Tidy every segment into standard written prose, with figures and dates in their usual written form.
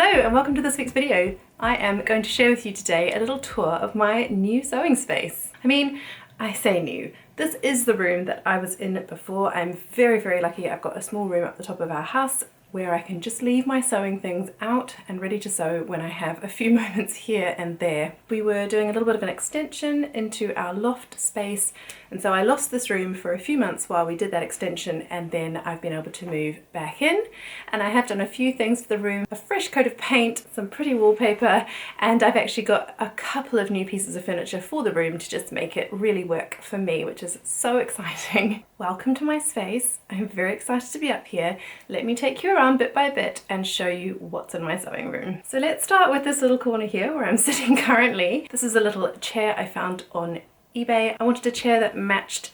Hello and welcome to this week's video. I am going to share with you today a little tour of my new sewing space. I say new. This is the room that I was in before. I'm very lucky. I've got a small room at the top of our house where I can just leave my sewing things out and ready to sew when I have a few moments here and there. We were doing a little bit of an extension into our loft space, and so I lost this room for a few months while we did that extension, and then I've been able to move back in, and I have done a few things to the room. A fresh coat of paint, some pretty wallpaper, and I've actually got a couple of new pieces of furniture for the room to just make it really work for me, which is so exciting. Welcome to my space. I'm very excited to be up here. Let me take you around bit by bit and show you what's in my sewing room. So let's start with this little corner here where I'm sitting currently. This is a little chair I found on eBay. I wanted a chair that matched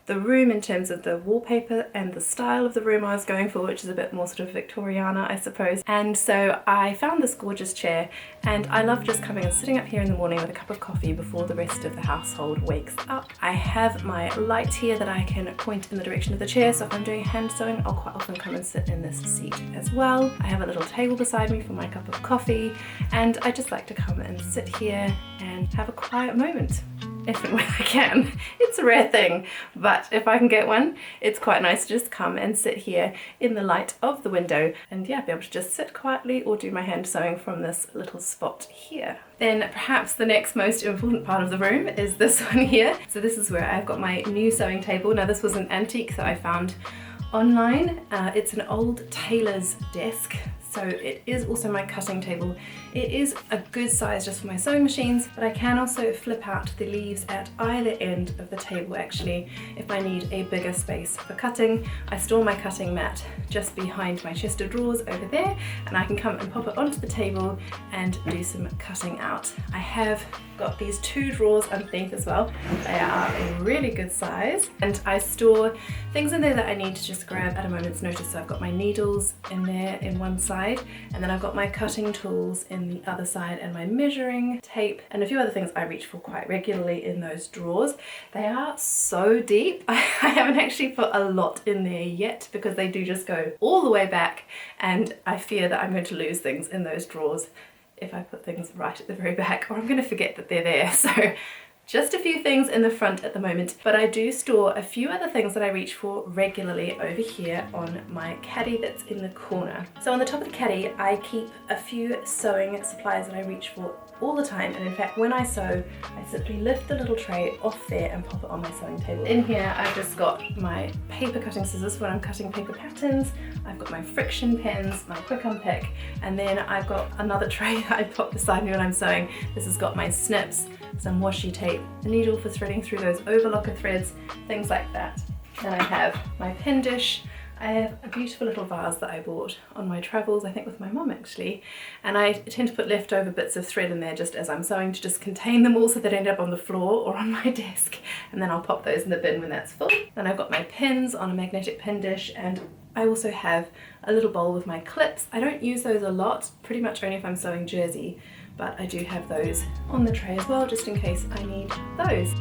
the room in terms of the wallpaper and the style of the room I was going for, which is a bit more sort of Victoriana, I suppose. And so I found this gorgeous chair, and I love just coming and sitting up here in the morning with a cup of coffee before the rest of the household wakes up. I have my light here that I can point in the direction of the chair, so if I'm doing hand sewing, I'll quite often come and sit in this seat as well. I have a little table beside me for my cup of coffee, and I just like to come and sit here and have a quiet moment. If and when I can. It's a rare thing, but if I can get one, it's quite nice to just come and sit here in the light of the window and be able to just sit quietly or do my hand sewing from this little spot here. Then perhaps the next most important part of the room is this one here. So this is where I've got my new sewing table. Now this was an antique that I found online. It's an old tailor's desk. So it is also my cutting table. It is a good size just for my sewing machines, but I can also flip out the leaves at either end of the table actually if I need a bigger space for cutting. I store my cutting mat just behind my chest of drawers over there, and I can come and pop it onto the table and do some cutting out. I have got these two drawers underneath as well. They are a really good size, and I store things in there that I need to just grab at a moment's notice. So I've got my needles in there in one side, and then I've got my cutting tools in the other side, and my measuring tape and a few other things I reach for quite regularly in those drawers. They are so deep. I haven't actually put a lot in there yet because they do just go all the way back, and I fear that I'm going to lose things in those drawers if I put things right at the very back, or I'm going to forget that they're there. So just a few things in the front at the moment, but I do store a few other things that I reach for regularly over here on my caddy that's in the corner. So on the top of the caddy, I keep a few sewing supplies that I reach for all the time, and in fact when I sew, I simply lift the little tray off there and pop it on my sewing table. In here I've just got my paper cutting scissors when I'm cutting paper patterns, I've got my friction pens, my quick unpick, and then I've got another tray that I pop beside me when I'm sewing. This has got my snips, some washi tape, a needle for threading through those overlocker threads, things like that. Then I have my pen dish. I have a beautiful little vase that I bought on my travels, I think with my mum actually, and I tend to put leftover bits of thread in there just as I'm sewing to just contain them all so they don't end up on the floor or on my desk, and then I'll pop those in the bin when that's full. Then I've got my pins on a magnetic pen dish, and I also have a little bowl with my clips. I don't use those a lot, pretty much only if I'm sewing jersey, but I do have those on the tray as well just in case I need those.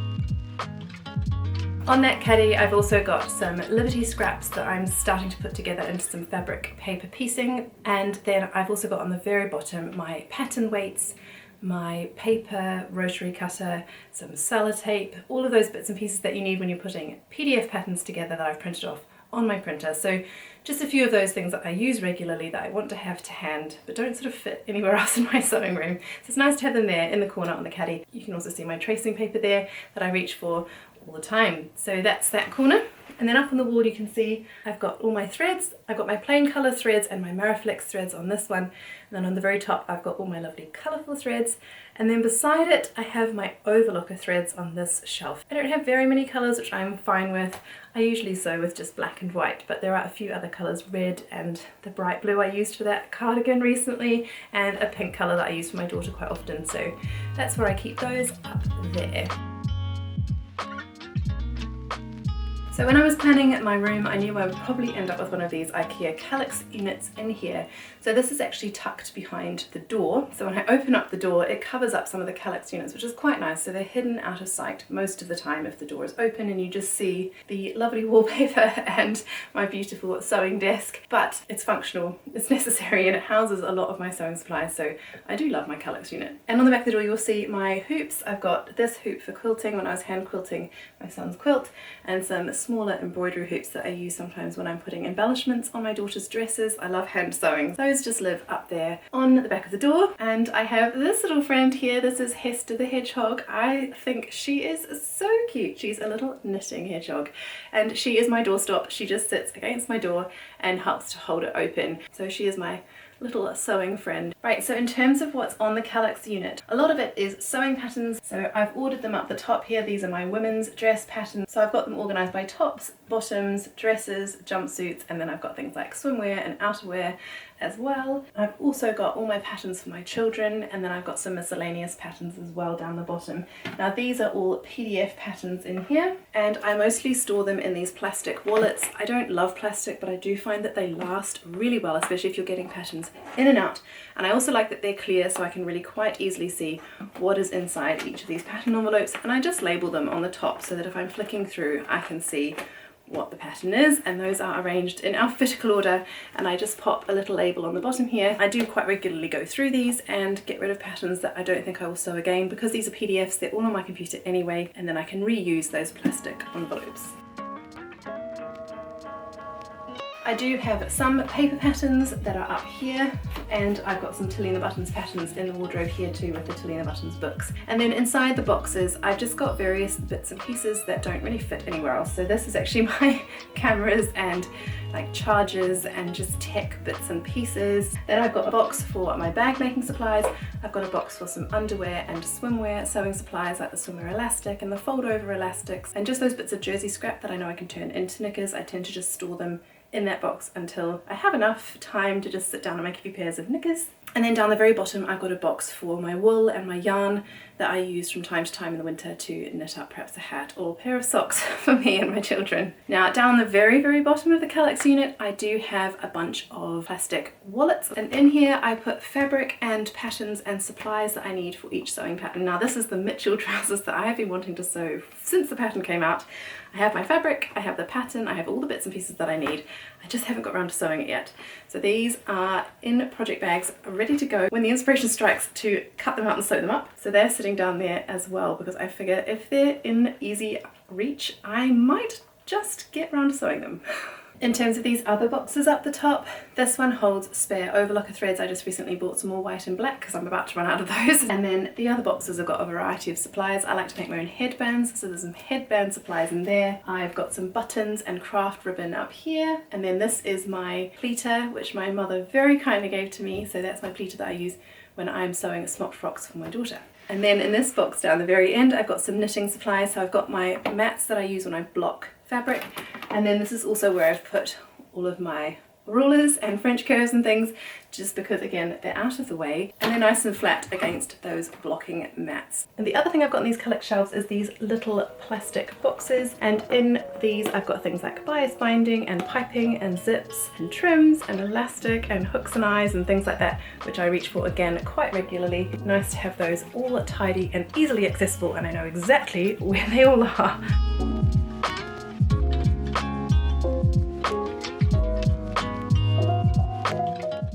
On that caddy, I've also got some Liberty scraps that I'm starting to put together into some fabric paper piecing, and then I've also got on the very bottom my pattern weights, my paper rotary cutter, some sellotape, all of those bits and pieces that you need when you're putting PDF patterns together that I've printed off on my printer. So just a few of those things that I use regularly that I want to have to hand but don't sort of fit anywhere else in my sewing room. So it's nice to have them there in the corner on the caddy. You can also see my tracing paper there that I reach for all the time. So that's that corner. And then up on the wall you can see I've got all my threads. I've got my plain colour threads and my Mariflex threads on this one. And then on the very top I've got all my lovely colourful threads. And then beside it I have my overlocker threads on this shelf. I don't have very many colours, which I'm fine with. I usually sew with just black and white, but there are a few other colours, red and the bright blue I used for that cardigan recently, and a pink colour that I use for my daughter quite often. So that's where I keep those up there. So So when I was planning my room, I knew I would probably end up with one of these IKEA calyx units in here. So this is actually tucked behind the door. So when I open up the door, it covers up some of the calyx units, which is quite nice. So they're hidden out of sight most of the time if the door is open, and you just see the lovely wallpaper and my beautiful sewing desk. But it's functional, it's necessary, and it houses a lot of my sewing supplies. So I do love my calyx unit. And on the back of the door, you'll see my hoops. I've got this hoop for quilting when I was hand quilting my son's quilt, and some smaller embroidery hoops that I use sometimes when I'm putting embellishments on my daughter's dresses. I love hand sewing. Those just live up there on the back of the door. And I have this little friend here. This is Hester the hedgehog. I think she is so cute. She's a little knitting hedgehog, and she is my doorstop. She just sits against my door and helps to hold it open. So she is my little sewing friend. Right, so in terms of what's on the calyx unit, a lot of it is sewing patterns. So I've ordered them up the top here. These are my women's dress patterns. So I've got them organized by tops, bottoms, dresses, jumpsuits, and then I've got things like swimwear and outerwear as well. I've also got all my patterns for my children, and then I've got some miscellaneous patterns as well down the bottom. Now these are all PDF patterns in here, and I mostly store them in these plastic wallets. I don't love plastic, but I do find that they last really well, especially if you're getting patterns in and out. And I also like that they're clear, so I can really quite easily see what is inside each of these pattern envelopes, and I just label them on the top so that if I'm flicking through I can see what the pattern is, and those are arranged in alphabetical order, and I just pop a little label on the bottom here. I do quite regularly go through these and get rid of patterns that I don't think I will sew again. Because these are PDFs, they're all on my computer anyway, and then I can reuse those plastic envelopes. I do have some paper patterns that are up here, and I've got some Tilly and the Buttons patterns in the wardrobe here too with the Tilly and the Buttons books. And then inside the boxes I've just got various bits and pieces that don't really fit anywhere else. So this is actually my cameras and like chargers and just tech bits and pieces. Then I've got a box for my bag making supplies. I've got a box for some underwear and swimwear sewing supplies like the swimwear elastic and the fold over elastics, and just those bits of jersey scrap that I know I can turn into knickers. I tend to just store them in that box until I have enough time to just sit down and make a few pairs of knickers. And then down the very bottom I've got a box for my wool and my yarn that I use from time to time in the winter to knit up perhaps a hat or a pair of socks for me and my children. Now down the very bottom of the calyx unit I do have a bunch of plastic wallets, and in here I put fabric and patterns and supplies that I need for each sewing pattern. Now this is the Mitchell trousers that I have been wanting to sew since the pattern came out. I have my fabric, I have the pattern, I have all the bits and pieces that I need. I just haven't got around to sewing it yet. So these are in project bags, ready to go when the inspiration strikes to cut them out and sew them up. So they're sitting down there as well, because I figure if they're in easy reach, I might just get around to sewing them. In terms of these other boxes up the top, this one holds spare overlocker threads. I just recently bought some more white and black because I'm about to run out of those. And then the other boxes have got a variety of supplies. I like to make my own headbands, so there's some headband supplies in there. I've got some buttons and craft ribbon up here. And then this is my pleater, which my mother very kindly gave to me. So that's my pleater that I use when I'm sewing smocked frocks for my daughter. And then in this box down the very end, I've got some knitting supplies. So I've got my mats that I use when I block fabric, and then this is also where I've put all of my rulers and French curves and things, just because again they're out of the way and they're nice and flat against those blocking mats. And the other thing I've got in these calyx shelves is these little plastic boxes, and in these I've got things like bias binding and piping and zips and trims and elastic and hooks and eyes and things like that, which I reach for again quite regularly. Nice to have those all tidy and easily accessible, and I know exactly where they all are.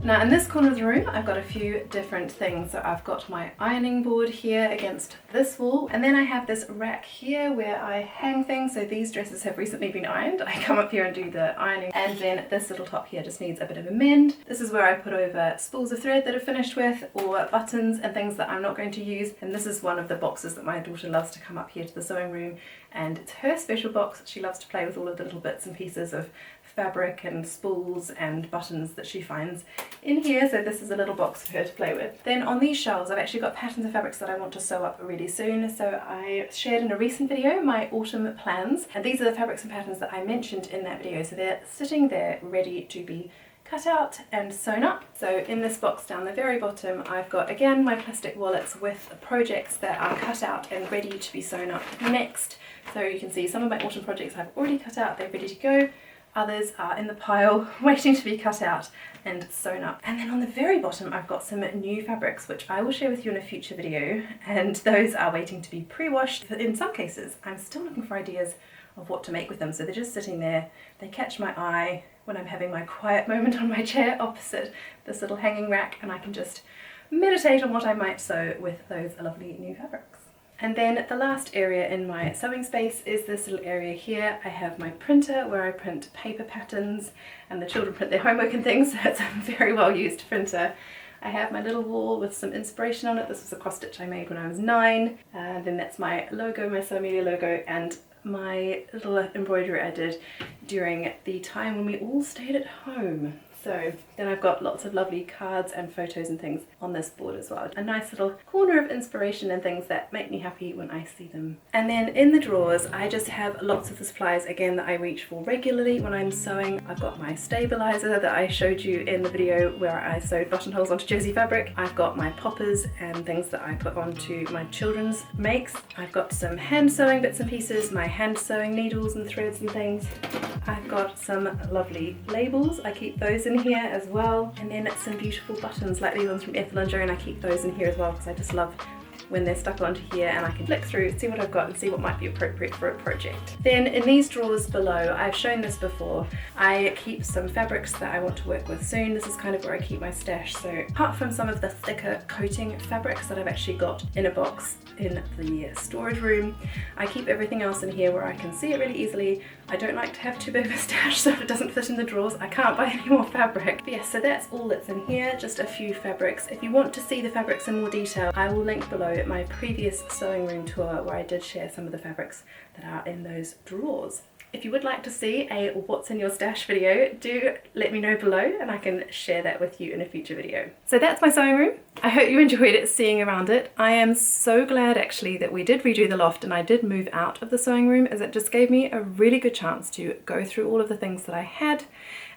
Now in this corner of the room I've got a few different things. So I've got my ironing board here against this wall, and then I have this rack here where I hang things. So these dresses have recently been ironed. I come up here and do the ironing, and then this little top here just needs a bit of a mend. This is where I put over spools of thread that are finished with, or buttons and things that I'm not going to use. And this is one of the boxes that my daughter loves to come up here to the sewing room, and it's her special box. She loves to play with all of the little bits and pieces of fabric and spools and buttons that she finds in here. So this is a little box for her to play with. Then on these shelves I've actually got patterns of fabrics that I want to sew up really soon. So I shared in a recent video my autumn plans, and these are the fabrics and patterns that I mentioned in that video. So they're sitting there ready to be cut out and sewn up. So in this box down the very bottom, I've got again my plastic wallets with projects that are cut out and ready to be sewn up next. So you can see some of my autumn projects I've already cut out, they're ready to go. Others are in the pile waiting to be cut out and sewn up. And then on the very bottom I've got some new fabrics which I will share with you in a future video, and those are waiting to be pre-washed. In some cases I'm still looking for ideas of what to make with them, so they're just sitting there. They catch my eye when I'm having my quiet moment on my chair opposite this little hanging rack, and I can just meditate on what I might sew with those lovely new fabrics. And then the last area in my sewing space is this little area here. I have my printer where I print paper patterns and the children print their homework and things, so it's a very well used printer. I have my little wall with some inspiration on it. This was a cross stitch I made when I was 9. Then that's my logo, my Amelia logo, and my little embroidery I did during the time when we all stayed at home. So then I've got lots of lovely cards and photos and things on this board as well. A nice little corner of inspiration and things that make me happy when I see them. And then in the drawers I just have lots of the supplies again that I reach for regularly when I'm sewing. I've got my stabilizer that I showed you in the video where I sewed buttonholes onto jersey fabric. I've got my poppers and things that I put onto my children's makes. I've got some hand sewing bits and pieces, my hand sewing needles and threads and things. I've got some lovely labels, I keep those in here as well, and then some beautiful buttons like these ones from Ethel and Joan. I keep those in here as well because I just love when they're stuck onto here and I can flick through, see what I've got and see what might be appropriate for a project. Then in these drawers below, I've shown this before, I keep some fabrics that I want to work with soon. This is kind of where I keep my stash. So apart from some of the thicker coating fabrics that I've actually got in a box in the storage room, I keep everything else in here where I can see it really easily. I don't like to have too big of a stash so if it doesn't fit in the drawers I can't buy any more fabric. But yeah, so that's all that's in here, just a few fabrics. If you want to see the fabrics in more detail, I will link below my previous sewing room tour where I did share some of the fabrics that are in those drawers. If you would like to see a what's in your stash video, do let me know below and I can share that with you in a future video. So that's my sewing room. I hope you enjoyed it, seeing around it. I am so glad actually that we did redo the loft and I did move out of the sewing room, as it just gave me a really good chance to go through all of the things that I had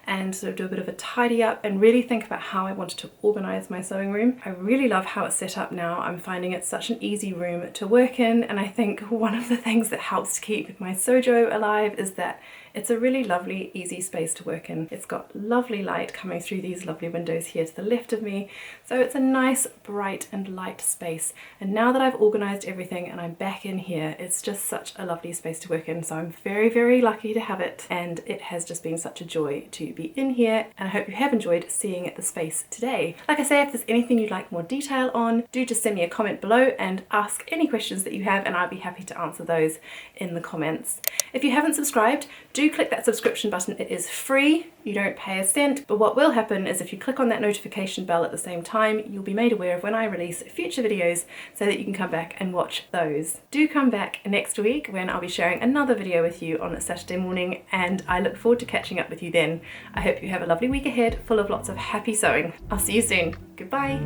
and sort of do a bit of a tidy up and really think about how I wanted to organize my sewing room. I really love how it's set up now. I'm finding it such an easy room to work in, and I think one of the things that helps to keep my sojo alive is that it's a really lovely, easy space to work in. It's got lovely light coming through these lovely windows here to the left of me, so it's a nice, bright and light space. And now that I've organized everything and I'm back in here, it's just such a lovely space to work in, so I'm very, very lucky to have it, and it has just been such a joy to be in here, and I hope you have enjoyed seeing the space today. Like I say, if there's anything you'd like more detail on, do just send me a comment below and ask any questions that you have, and I'll be happy to answer those in the comments. If you haven't subscribed, do click that subscription button. It is free, you don't pay a cent, but what will happen is if you click on that notification bell at the same time, you'll be made aware of when I release future videos so that you can come back and watch those. Do come back next week when I'll be sharing another video with you on a Saturday morning, and I look forward to catching up with you then. I hope you have a lovely week ahead full of lots of happy sewing. I'll see you soon. Goodbye.